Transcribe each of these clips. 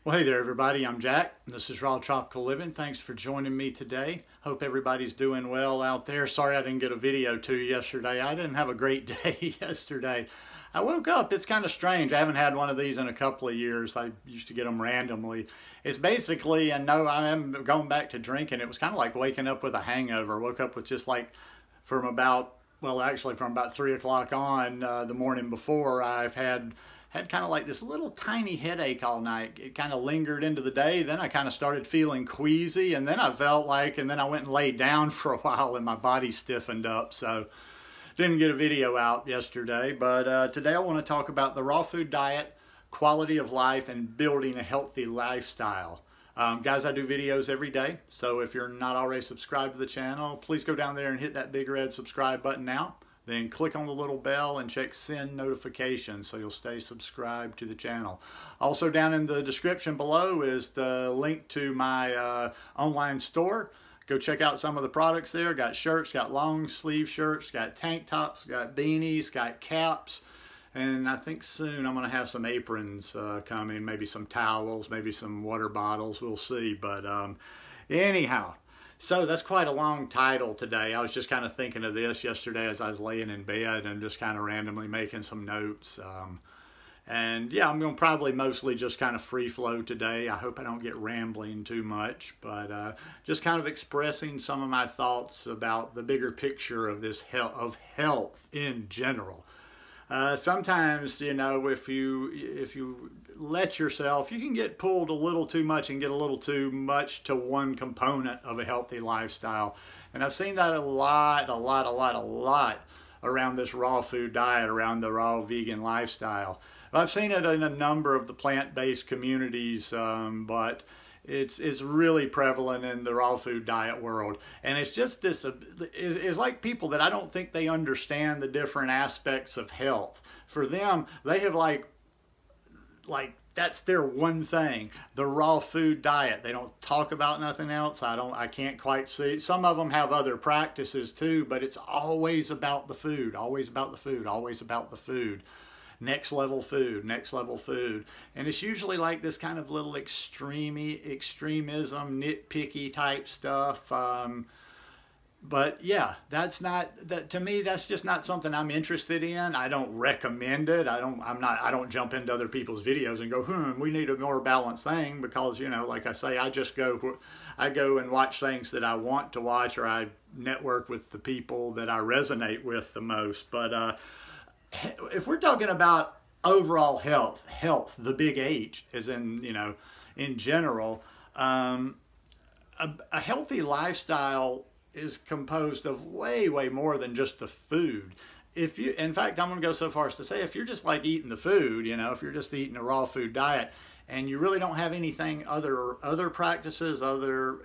Well, hey there, everybody. I'm Jack. This is Raw Tropical Living. Thanks for joining me today. Hope everybody's doing well out there. Sorry I didn't get a video to you yesterday. I didn't have a great day yesterday. I woke up. It's kind of strange. I haven't had one of these in a couple of years. I used to get them randomly. It's basically, and no, I'm going back to drinking. It was kind of like waking up with a hangover. Woke up with just like from about, well, actually from about 3 o'clock on the morning before, I've had kind of like this little tiny headache all night. It kind of lingered into the day. Then I kind of started feeling queasy, and then I felt like, and then I went and laid down for a while and my body stiffened up. So didn't get a video out yesterday, but today I want to talk about the raw food diet, quality of life, and building a healthy lifestyle. Guys, I do videos every day, so if you're not already subscribed to the channel, please go down there and hit that big red subscribe button now. Then click on the little bell and check send notifications so you'll stay subscribed to the channel. Also down in the description below is the link to my online store. Go check out some of the products there. Got shirts, got long sleeve shirts, got tank tops, got beanies, got caps. And I think soon I'm going to have some aprons coming, maybe some towels, maybe some water bottles. We'll see. But anyhow. So that's quite a long title today. I was just kind of thinking of this yesterday as I was laying in bed and just kind of randomly making some notes. And yeah, I'm going to probably mostly just kind of free flow today. I hope I don't get rambling too much, but just kind of expressing some of my thoughts about the bigger picture of this health in general. Sometimes, you know, if you let yourself, you can get pulled a little too much and get a little too much to one component of a healthy lifestyle. And I've seen that a lot around this raw food diet, around the raw vegan lifestyle. I've seen it in a number of the plant-based communities, but it's really prevalent in the raw food diet world. And it's just this, it's like people that I don't think they understand the different aspects of health. For them, they have like that's their one thing, the raw food diet. They don't talk about nothing else. I can't quite see. Some of them have other practices too, but it's always about the food, always about the food, always about the food. Next level food, next level food. And it's usually like this kind of little extremism, nitpicky type stuff. But yeah, to me, that's just not something I'm interested in. I don't recommend it. I don't jump into other people's videos and go, we need a more balanced thing, because, you know, like I say, I go and watch things that I want to watch, or I network with the people that I resonate with the most. But if we're talking about overall health, the big H, as in, you know, in general, a healthy lifestyle is composed of way more than just the food. In fact, I'm going to go so far as to say, if you're just like eating the food, you know, if you're just eating a raw food diet and you really don't have anything other practices,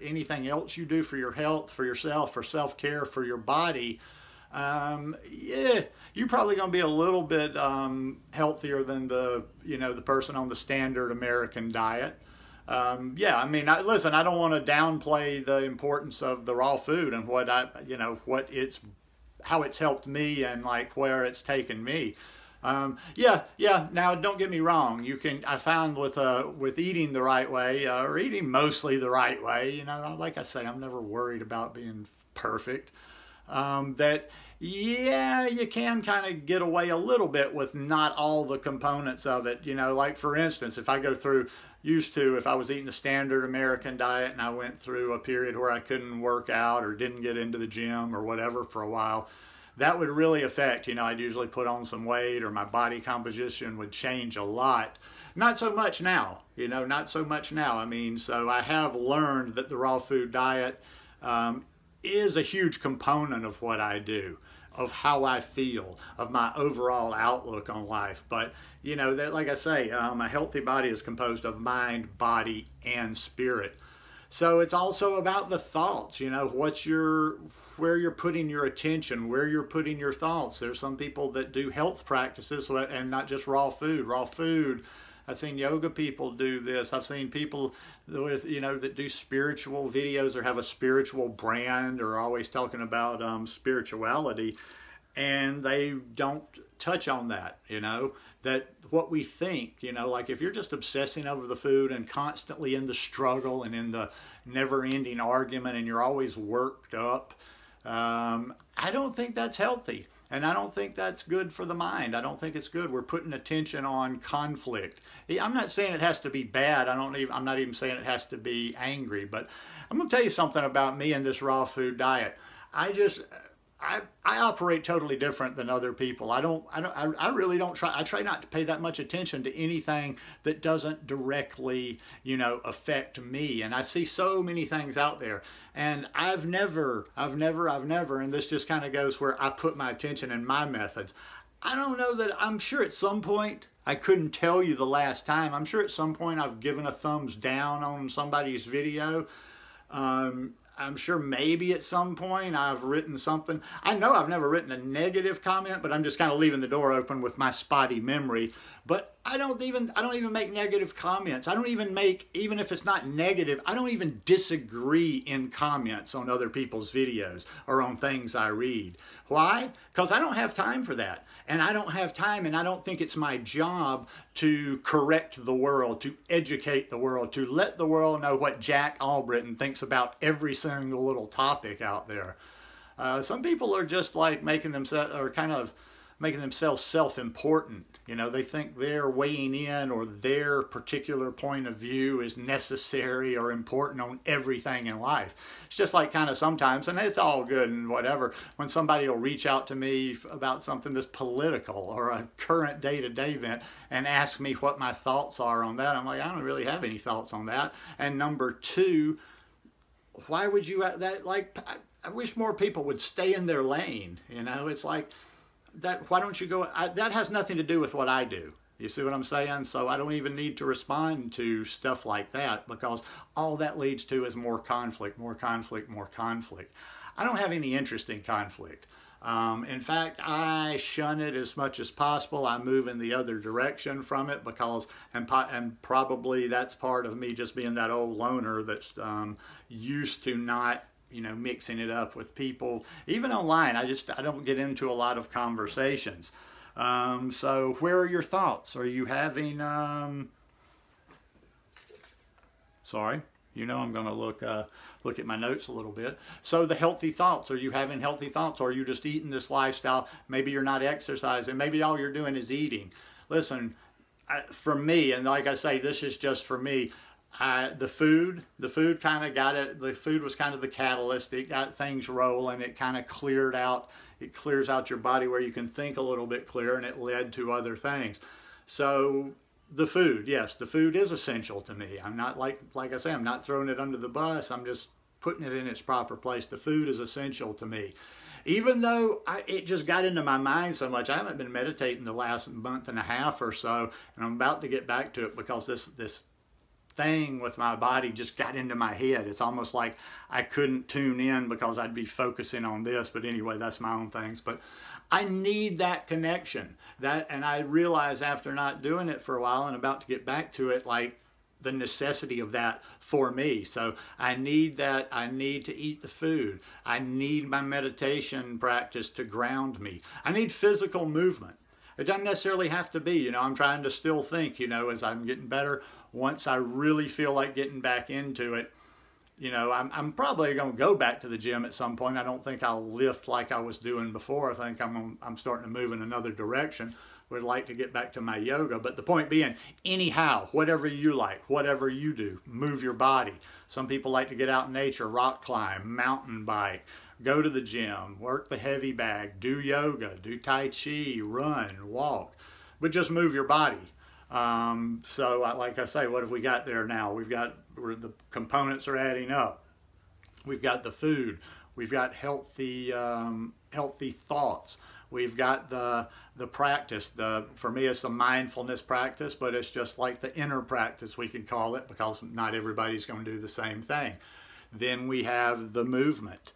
anything else you do for your health, for yourself, for self-care, for your body, yeah, you're probably going to be a little bit healthier than the person on the standard American diet. Yeah, I mean, listen, I don't want to downplay the importance of the raw food and how it's helped me and like where it's taken me. Yeah. Now, don't get me wrong. I found with eating the right way, or eating mostly the right way, you know, like I say, I'm never worried about being perfect. That, yeah, you can kind of get away a little bit with not all the components of it. You know, like for instance, if I was eating the standard American diet and I went through a period where I couldn't work out or didn't get into the gym or whatever for a while, that would really affect, you know, I'd usually put on some weight, or my body composition would change a lot. Not so much now, you know, not so much now. I mean, so I have learned that the raw food diet is a huge component of what I do, of how I feel, of my overall outlook on life. But, you know, like I say, a healthy body is composed of mind, body, and spirit. So it's also about the thoughts, you know, where you're putting your attention, where you're putting your thoughts. There's some people that do health practices and not just raw food. Raw food, I've seen yoga people do this. I've seen people with, you know, that do spiritual videos or have a spiritual brand, or always talking about spirituality, and they don't touch on that, you know. that what we think, you know, like if you're just obsessing over the food and constantly in the struggle and in the never-ending argument and you're always worked up, I don't think that's healthy. And I don't think that's good for the mind. I don't think it's good. We're putting attention on conflict. I'm not saying it has to be bad. I'm not even saying it has to be angry. But I'm going to tell you something about me and this raw food diet. I operate totally different than other people. I really don't try. I try not to pay that much attention to anything that doesn't directly, you know, affect me. And I see so many things out there. And I've never, and this just kind of goes where I put my attention in my methods. I don't know that, I'm sure at some point, I couldn't tell you the last time. I'm sure at some point I've given a thumbs down on somebody's video. I'm sure maybe at some point I've written something. I know I've never written a negative comment, but I'm just kind of leaving the door open with my spotty memory. But I don't even make negative comments. I don't even make, even if it's not negative, I don't even disagree in comments on other people's videos or on things I read. Why? Because I don't have time for that. And I don't have time, and I don't think it's my job to correct the world, to educate the world, to let the world know what Jack Albritton thinks about every single little topic out there. Some people are just like making themselves, or kind of making themselves self-important. You know, they think their weighing in or their particular point of view is necessary or important on everything in life. It's just like kind of sometimes, and it's all good and whatever, when somebody will reach out to me about something that's political or a current day-to-day event and ask me what my thoughts are on that. I'm like, I don't really have any thoughts on that. And number two, why would you, that, like, I wish more people would stay in their lane. You know, it's like, that, why don't you go, that has nothing to do with what I do. You see what I'm saying? So I don't even need to respond to stuff like that, because all that leads to is more conflict, more conflict, more conflict. I don't have any interest in conflict. In fact, I shun it as much as possible. I move in the other direction from it because, and probably that's part of me just being that old loner that's used to not, you know, mixing it up with people. Even online, I don't get into a lot of conversations. So where are your thoughts? Are you having, sorry, you know I'm going to look at my notes a little bit. So the healthy thoughts, are you having healthy thoughts? Or are you just eating this lifestyle? Maybe you're not exercising. Maybe all you're doing is eating. Listen, for me, and like I say, this is just for me, the food kind of got it. The food was kind of the catalyst. It got things rolling. It kind of clears out your body where you can think a little bit clearer, and it led to other things. So the food, yes, the food is essential to me. I'm not like I say, I'm not throwing it under the bus. I'm just putting it in its proper place. The food is essential to me. Even though it just got into my mind so much, I haven't been meditating the last month and a half or so, and I'm about to get back to it because this thing with my body just got into my head. It's almost like I couldn't tune in because I'd be focusing on this. But anyway, that's my own things. But I need that connection. And I realize after not doing it for a while and about to get back to it, like the necessity of that for me. So I need that. I need to eat the food. I need my meditation practice to ground me. I need physical movement. It doesn't necessarily have to be, you know, I'm trying to still think, you know, as I'm getting better. Once I really feel like getting back into it, you know, I'm probably going to go back to the gym at some point. I don't think I'll lift like I was doing before. I think I'm starting to move in another direction. Would like to get back to my yoga. But the point being, anyhow, whatever you like, whatever you do, move your body. Some people like to get out in nature, rock climb, mountain bike, go to the gym, work the heavy bag, do yoga, do Tai Chi, run, walk, but just move your body. So like I say, what have we got there now? We've got, the components are adding up. We've got the food. We've got healthy thoughts. We've got the practice. For me, it's a mindfulness practice, but it's just like the inner practice, we could call it, because not everybody's going to do the same thing. Then we have the movement.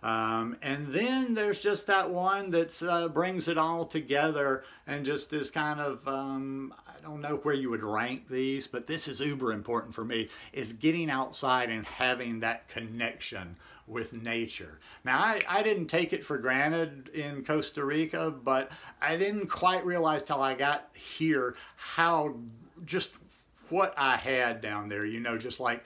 And then there's just that one that brings it all together and just is kind of, I don't know where you would rank these, but this is uber important for me, is getting outside and having that connection with nature. Now, I didn't take it for granted in Costa Rica, but I didn't quite realize till I got here how just what I had down there, you know, just like,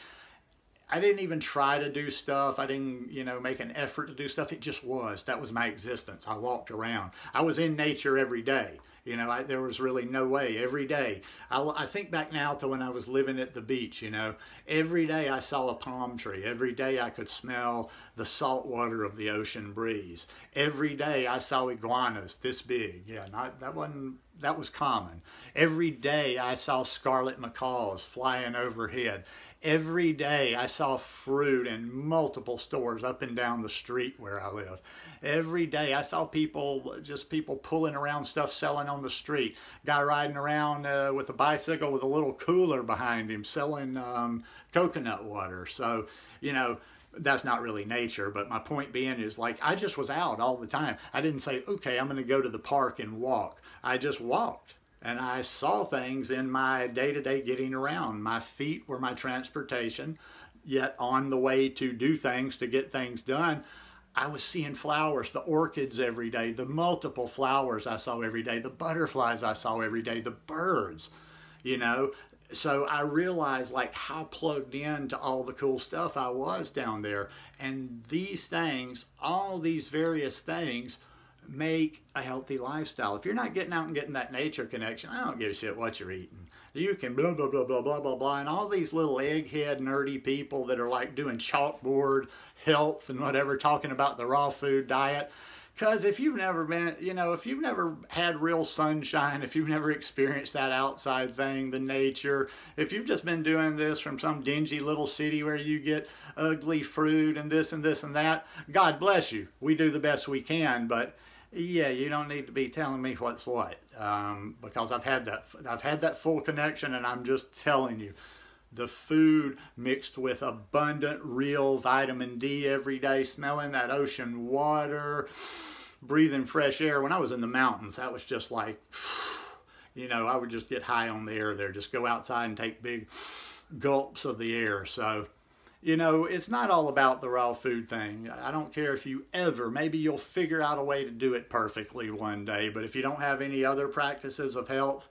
I didn't even try to do stuff. I didn't, you know, make an effort to do stuff. It just was. That was my existence. I walked around. I was in nature every day. You know, there was really no way. Every day. I think back now to when I was living at the beach, you know. Every day I saw a palm tree. Every day I could smell the salt water of the ocean breeze. Every day I saw iguanas this big. Yeah, that was common. Every day I saw scarlet macaws flying overhead. Every day I saw fruit in multiple stores up and down the street where I live. Every day I saw people pulling around stuff selling on the street. Guy riding around with a bicycle with a little cooler behind him selling coconut water. So, you know, that's not really nature, but my point being is, like, I just was out all the time. I didn't say, okay, I'm going to go to the park and walk. I just walked. And I saw things in my day-to-day getting around. My feet were my transportation, yet on the way to do things, to get things done, I was seeing flowers, the orchids every day, the multiple flowers I saw every day, the butterflies I saw every day, the birds, you know. So I realized, like, how plugged in to all the cool stuff I was down there. And these things, all these various things, make a healthy lifestyle. If you're not getting out and getting that nature connection, I don't give a shit what you're eating. You can blah, blah, blah, blah, blah, blah, blah, and all these little egghead nerdy people that are like doing chalkboard health and whatever, talking about the raw food diet. Because if you've never been, you know, if you've never had real sunshine, if you've never experienced that outside thing, the nature, if you've just been doing this from some dingy little city where you get ugly fruit and this and this and that, God bless you. We do the best we can, but yeah, you don't need to be telling me what's what, because I've had that full connection, and I'm just telling you, the food mixed with abundant, real vitamin D every day, smelling that ocean water, breathing fresh air. When I was in the mountains, that was just like, you know, I would just get high on the air there, just go outside and take big gulps of the air. So, you know, it's not all about the raw food thing. I don't care if you ever, maybe you'll figure out a way to do it perfectly one day, but if you don't have any other practices of health,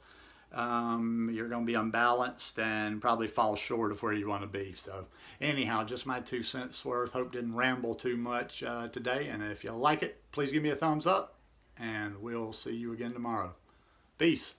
you're going to be unbalanced and probably fall short of where you want to be. So anyhow, just my 2 cents worth. Hope didn't ramble too much today. And if you like it, please give me a thumbs up, and we'll see you again tomorrow. Peace.